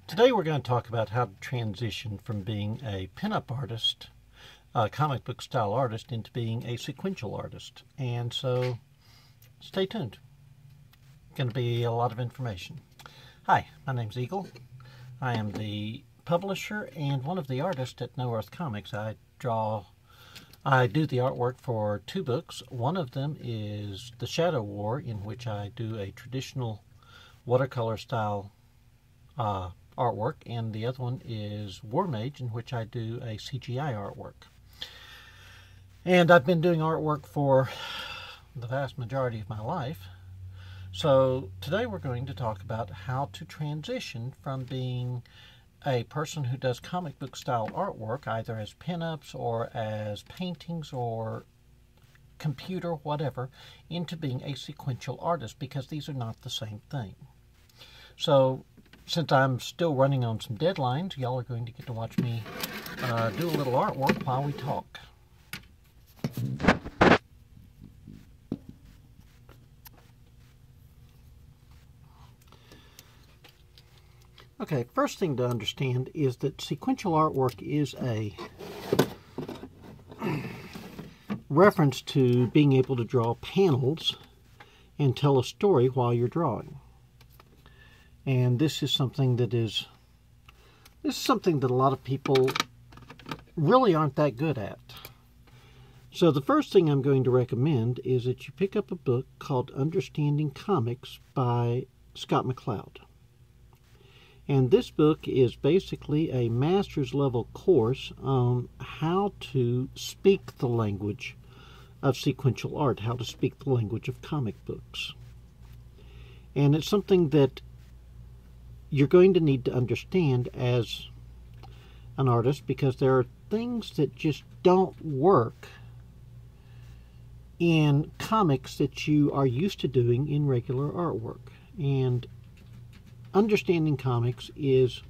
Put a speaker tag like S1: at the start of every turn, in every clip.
S1: Today we're going to talk about how to transition from being a pinup artist, a comic book style artist, into being a sequential artist. And so stay tuned. Going to be a lot of information. Hi, my name's Eagle. I am the publisher and one of the artists at No Earth Comics. I do the artwork for two books. One of them is The Shadow War, in which I do a traditional watercolor style artwork, and the other one is War Mage, in which I do a CGI artwork. And I've been doing artwork for the vast majority of my life. So today we're going to talk about how to transition from being a person who does comic book style artwork, either as pinups or as paintings or computer, whatever, into being a sequential artist, because these are not the same thing. So since I'm still running on some deadlines, y'all are going to get to watch me do a little artwork while we talk. Okay, first thing to understand is that sequential artwork is a reference to being able to draw panels and tell a story while you're drawing. And this is something that a lot of people really aren't that good at. So the first thing I'm going to recommend is that you pick up a book called Understanding Comics by Scott McCloud. And this book is basically a master's level course on how to speak the language of sequential art, how to speak the language of comic books. And it's something that you're going to need to understand as an artist, because there are things that just don't work in comics that you are used to doing in regular artwork. And understanding comics is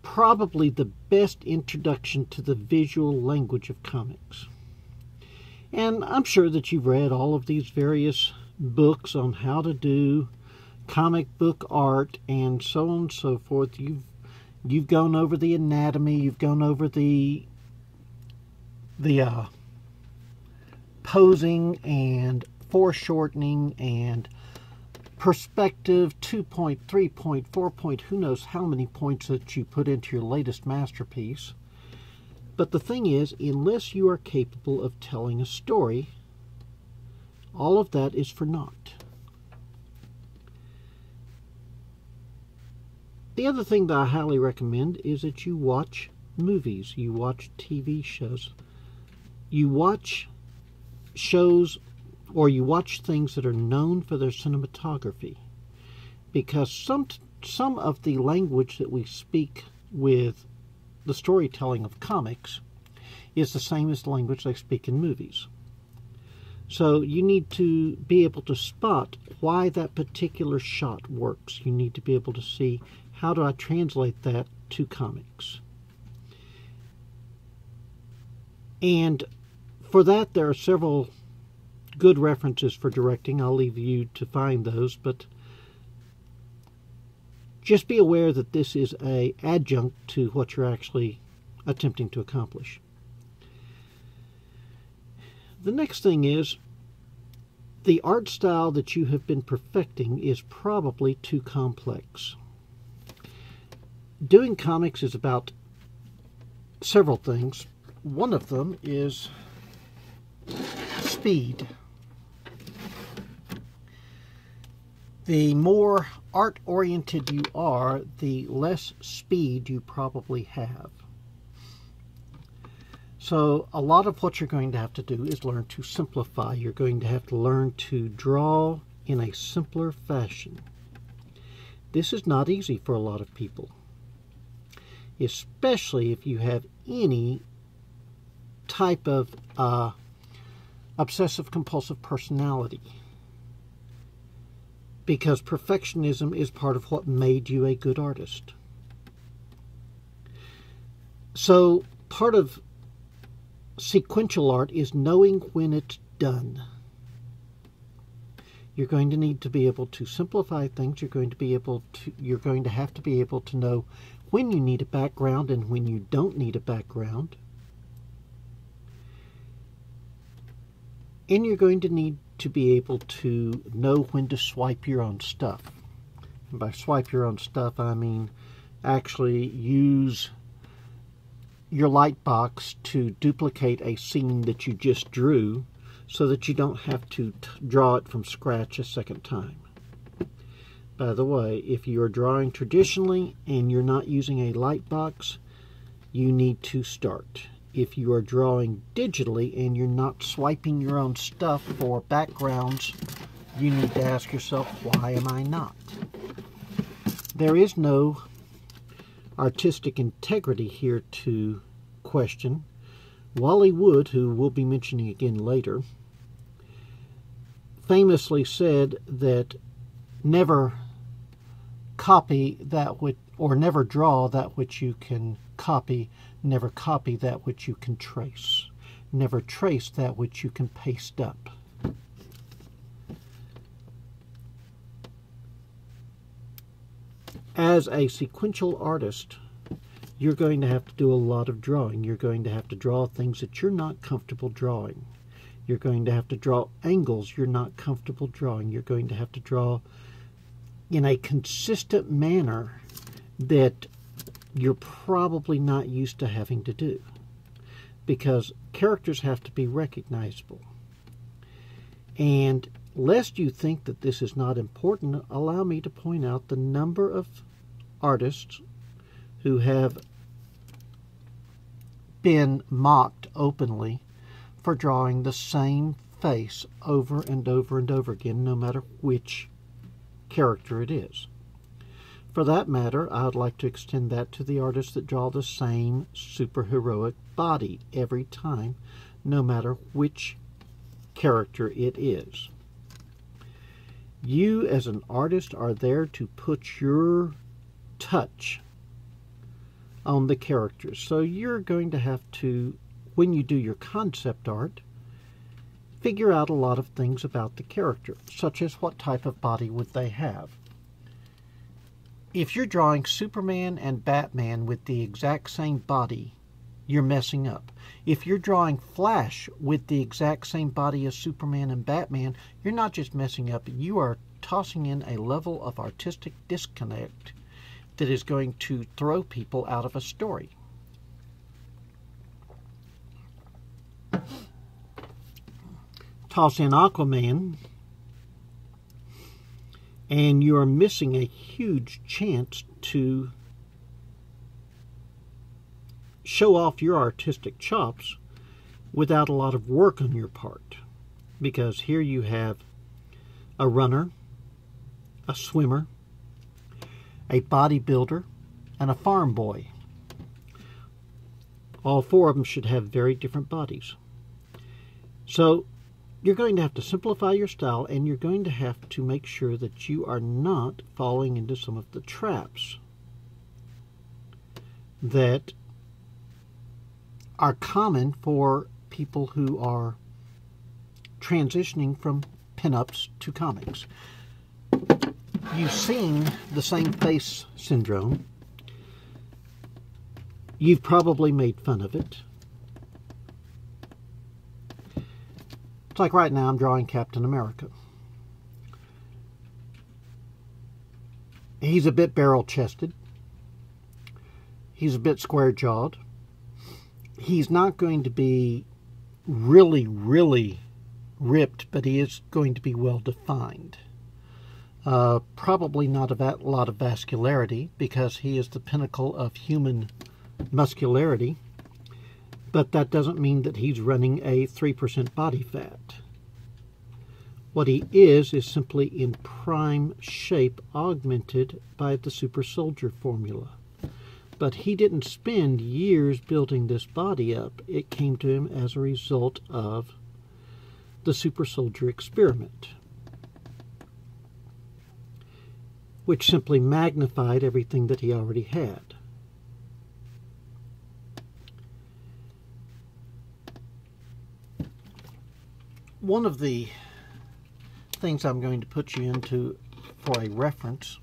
S1: probably the best introduction to the visual language of comics. And I'm sure that you've read all of these various books on how to do comic book art and so on and so forth. You've gone over the anatomy, you've gone over the posing and foreshortening and perspective, 2-point, 3-point, 4-point, who knows how many points that you put into your latest masterpiece. But the thing is, unless you are capable of telling a story, all of that is for naught. The other thing that I highly recommend is that you watch movies, you watch TV shows, you watch shows, or you watch things that are known for their cinematography, because some of the language that we speak with the storytelling of comics is the same as the language they speak in movies. So you need to be able to spot why that particular shot works. You need to be able to see, how do I translate that to comics? And for that, there are several good references for directing. I'll leave you to find those, but just be aware that this is an adjunct to what you're actually attempting to accomplish. The next thing is, the art style that you have been perfecting is probably too complex. Doing comics is about several things. One of them is speed. The more art-oriented you are, the less speed you probably have. So a lot of what you're going to have to do is learn to simplify. You're going to have to learn to draw in a simpler fashion. This is not easy for a lot of people, especially if you have any type of obsessive-compulsive personality, because perfectionism is part of what made you a good artist. So part of sequential art is knowing when it's done. You're going to need to be able to simplify things. You're going to have to be able to know when you need a background and when you don't need a background. And you're going to need to be able to know when to swipe your own stuff. And by swipe your own stuff, I mean actually use your light box to duplicate a scene that you just drew so that you don't have to draw it from scratch a second time. By the way, if you are drawing traditionally and you're not using a light box, you need to start. If you are drawing digitally and you're not swiping your own stuff for backgrounds, you need to ask yourself, why am I not? There is no artistic integrity here to question. Wally Wood, who we'll be mentioning again later, famously said that never copy that which, or never draw that which you can copy, never copy that which you can trace, never trace that which you can paste up. As a sequential artist, you're going to have to do a lot of drawing. You're going to have to draw things that you're not comfortable drawing. You're going to have to draw angles you're not comfortable drawing. You're going to have to draw in a consistent manner that you're probably not used to having to do, because characters have to be recognizable. And lest you think that this is not important, allow me to point out the number of artists who have been mocked openly for drawing the same face over and over and over again, no matter which character it is. For that matter, I would like to extend that to the artists that draw the same superheroic body every time, no matter which character it is. You as an artist are there to put your touch on the characters. So you're going to have to, when you do your concept art, figure out a lot of things about the character, such as what type of body would they have. If you're drawing Superman and Batman with the exact same body, you're messing up. If you're drawing Flash with the exact same body as Superman and Batman, you're not just messing up, you are tossing in a level of artistic disconnect that is going to throw people out of a story. Toss in Aquaman, and you are missing a huge chance to show off your artistic chops without a lot of work on your part. Because here you have a runner, a swimmer, a bodybuilder, and a farm boy. All four of them should have very different bodies. So you're going to have to simplify your style, and you're going to have to make sure that you are not falling into some of the traps that are common for people who are transitioning from pinups to comics. You've seen the same face syndrome. You've probably made fun of it. It's like right now I'm drawing Captain America. He's a bit barrel-chested. He's a bit square-jawed. He's not going to be really, really ripped, but he is going to be well-defined. Probably not a lot of vascularity, because he is the pinnacle of human muscularity, but that doesn't mean that he's running a 3% body fat. What he is simply in prime shape, augmented by the super soldier formula. But he didn't spend years building this body up. It came to him as a result of the super soldier experiment, which simply magnified everything that he already had. One of the things I'm going to put you into for a reference.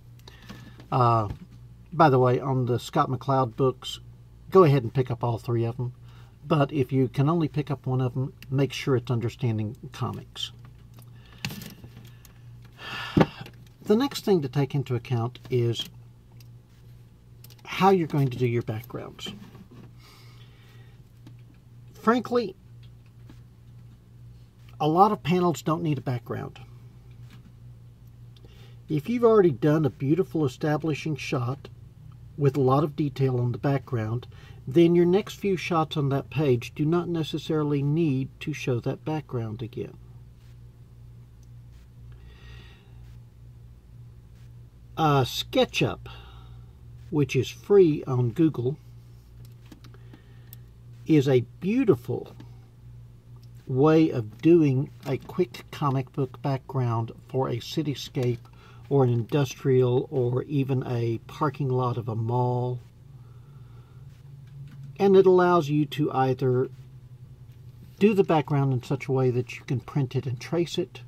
S1: By the way, on the Scott McCloud books, go ahead and pick up all 3 of them. But if you can only pick up one of them, make sure it's Understanding Comics. The next thing to take into account is how you're going to do your backgrounds. Frankly, a lot of panels don't need a background. If you've already done a beautiful establishing shot with a lot of detail on the background, then your next few shots on that page do not necessarily need to show that background again. SketchUp, which is free on Google, is a beautiful way of doing a quick comic book background for a cityscape or an industrial or even a parking lot of a mall. And it allows you to either do the background in such a way that you can print it and trace it,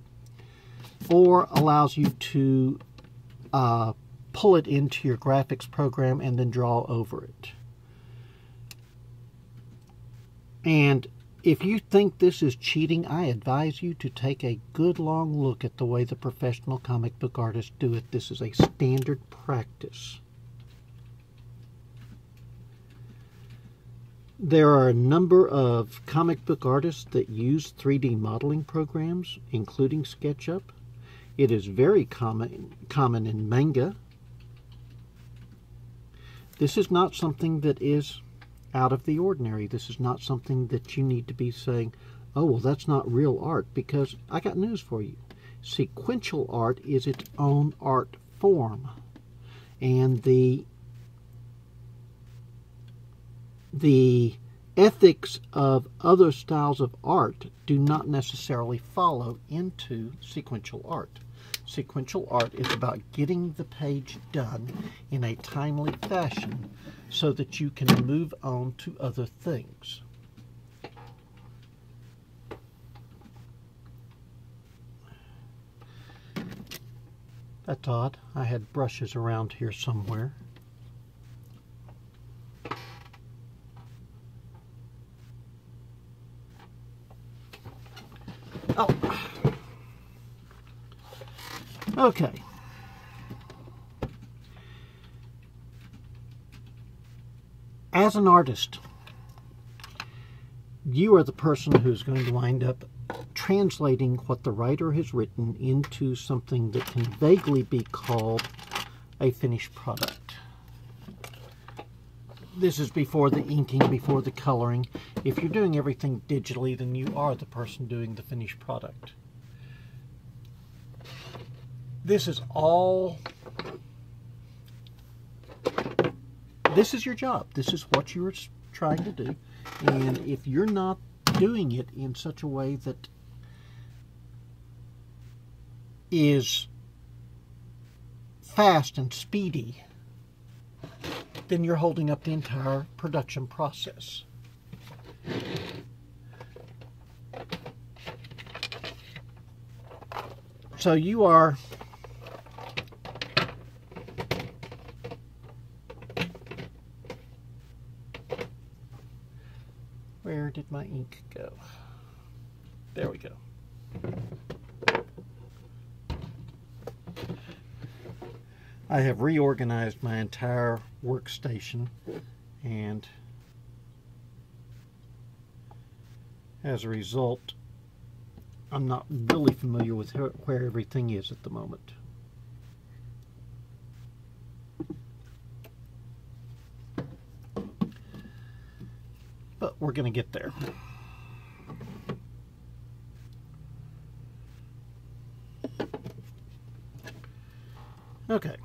S1: or allows you to pull it into your graphics program and then draw over it. And if you think this is cheating, I advise you to take a good long look at the way the professional comic book artists do it. This is a standard practice. There are a number of comic book artists that use 3D modeling programs, including SketchUp. It is very common in manga. This is not something that is out of the ordinary. This is not something that you need to be saying, oh, well, that's not real art, because I got news for you. Sequential art is its own art form. And the ethics of other styles of art do not necessarily follow into sequential art. Sequential art is about getting the page done in a timely fashion so that you can move on to other things. That's odd. I had brushes around here somewhere. Oh. Okay. As an artist, you are the person who's going to wind up translating what the writer has written into something that can vaguely be called a finished product. This is before the inking, before the coloring. If you're doing everything digitally, then you are the person doing the finished product. This is your job. This is what you're trying to do. And if you're not doing it in such a way that is fast and speedy, then you're holding up the entire production process. So you are where did my ink go? There we go. I have reorganized my entire workstation, and as a result, I'm not really familiar with where everything is at the moment. But we're going to get there. Okay.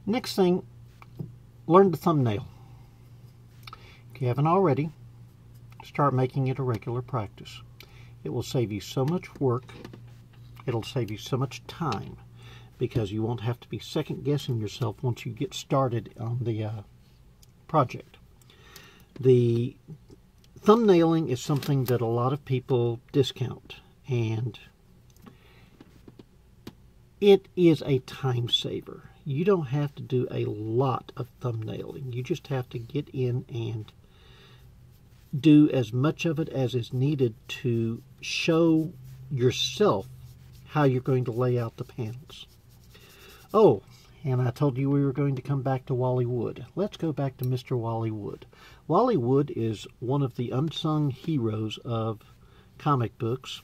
S1: Next thing, learn the thumbnail. If you haven't already, start making it a regular practice. It will save you so much work. It'll save you so much time, because you won't have to be second-guessing yourself once you get started on the project. The thumbnailing is something that a lot of people discount, and it is a time saver. You don't have to do a lot of thumbnailing. You just have to get in and do as much of it as is needed to show yourself how you're going to lay out the panels. Oh, and I told you we were going to come back to Wally Wood. Let's go back to Mr. Wally Wood. Wally Wood is one of the unsung heroes of comic books.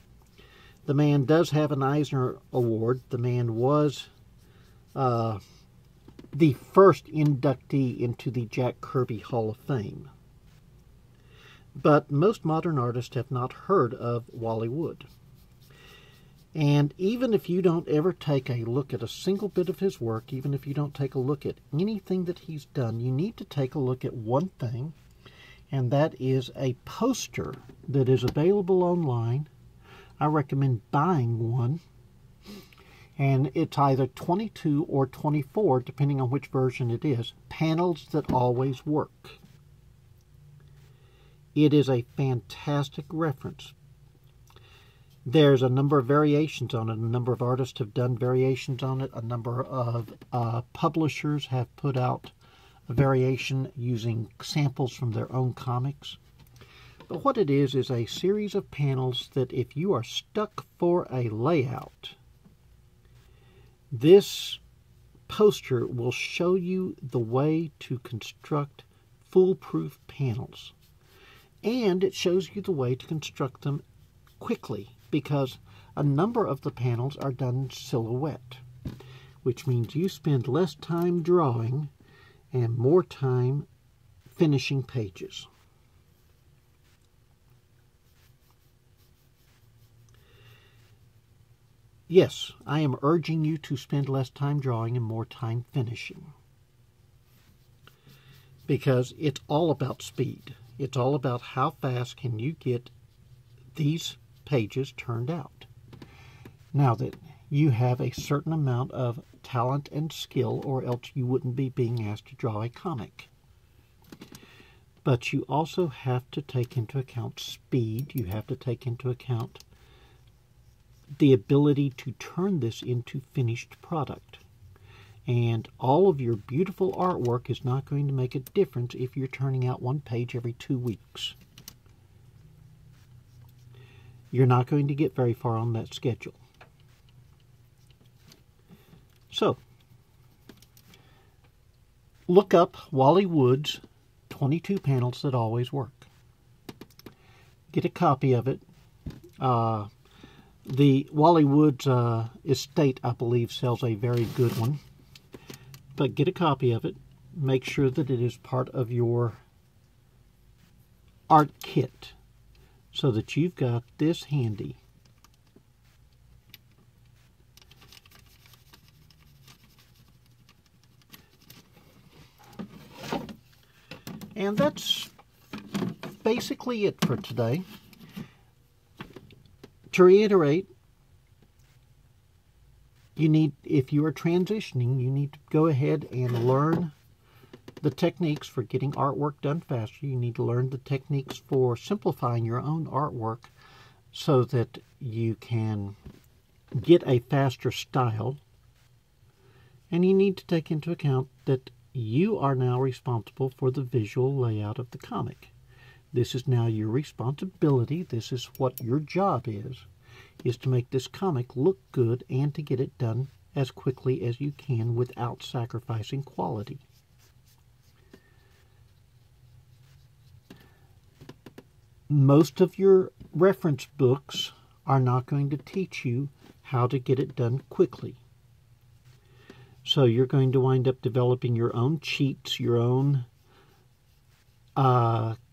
S1: The man does have an Eisner Award. The man was the first inductee into the Jack Kirby Hall of Fame. But most modern artists have not heard of Wally Wood. And even if you don't ever take a look at a single bit of his work, even if you don't take a look at anything that he's done, you need to take a look at one thing, and that is a poster that is available online. I recommend buying one, and it's either 22 or 24, depending on which version it is. Panels That Always Work. It is a fantastic reference. There's a number of variations on it. A number of artists have done variations on it. A number of publishers have put out a variation using samples from their own comics. But what it is a series of panels that if you are stuck for a layout, this poster will show you the way to construct foolproof panels. And it shows you the way to construct them quickly, because a number of the panels are done in silhouette, which means you spend less time drawing and more time finishing pages. Yes, I am urging you to spend less time drawing and more time finishing, because it's all about speed. It's all about how fast can you get these pages turned out. Now that you have a certain amount of talent and skill, or else you wouldn't be being asked to draw a comic. But you also have to take into account speed. You have to take into account the ability to turn this into finished product. And all of your beautiful artwork is not going to make a difference if you're turning out one page every 2 weeks. You're not going to get very far on that schedule. So, look up Wally Wood's 22 Panels That Always Work. Get a copy of it. The Wally Wood's estate, I believe, sells a very good one. But get a copy of it. Make sure that it is part of your art kit, so that you've got this handy. And that's basically it for today. To reiterate, if you are transitioning, you need to go ahead and learn the techniques for getting artwork done faster. You need to learn the techniques for simplifying your own artwork so that you can get a faster style. And you need to take into account that you are now responsible for the visual layout of the comic. This is now your responsibility. This is what your job is to make this comic look good and to get it done as quickly as you can without sacrificing quality. Most of your reference books are not going to teach you how to get it done quickly. So you're going to wind up developing your own cheats, your own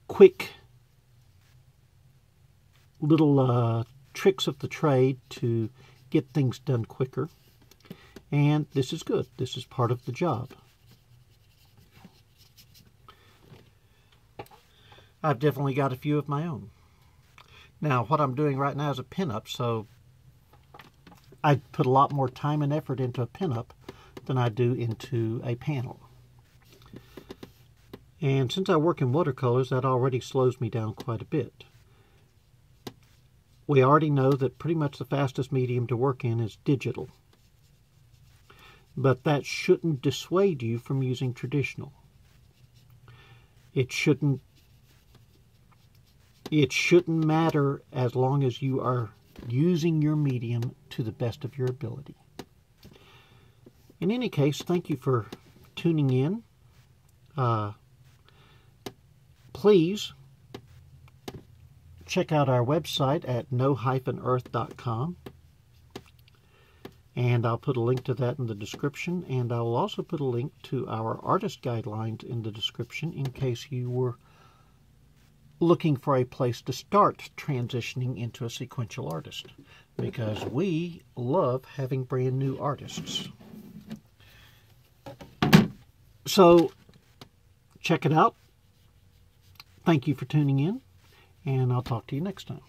S1: quick little tricks of the trade to get things done quicker. And this is good. This is part of the job. I've definitely got a few of my own. Now, what I'm doing right now is a pinup, so I put a lot more time and effort into a pinup than I do into a panel. And since I work in watercolors, that already slows me down quite a bit. We already know that pretty much the fastest medium to work in is digital. But that shouldn't dissuade you from using traditional. It shouldn't matter as long as you are using your medium to the best of your ability. In any case, thank you for tuning in. Please check out our website at no-earth.com. And I'll put a link to that in the description, and I'll also put a link to our artist guidelines in the description in case you were looking for a place to start transitioning into a sequential artist, because we love having brand new artists. So check it out. Thank you for tuning in, and I'll talk to you next time.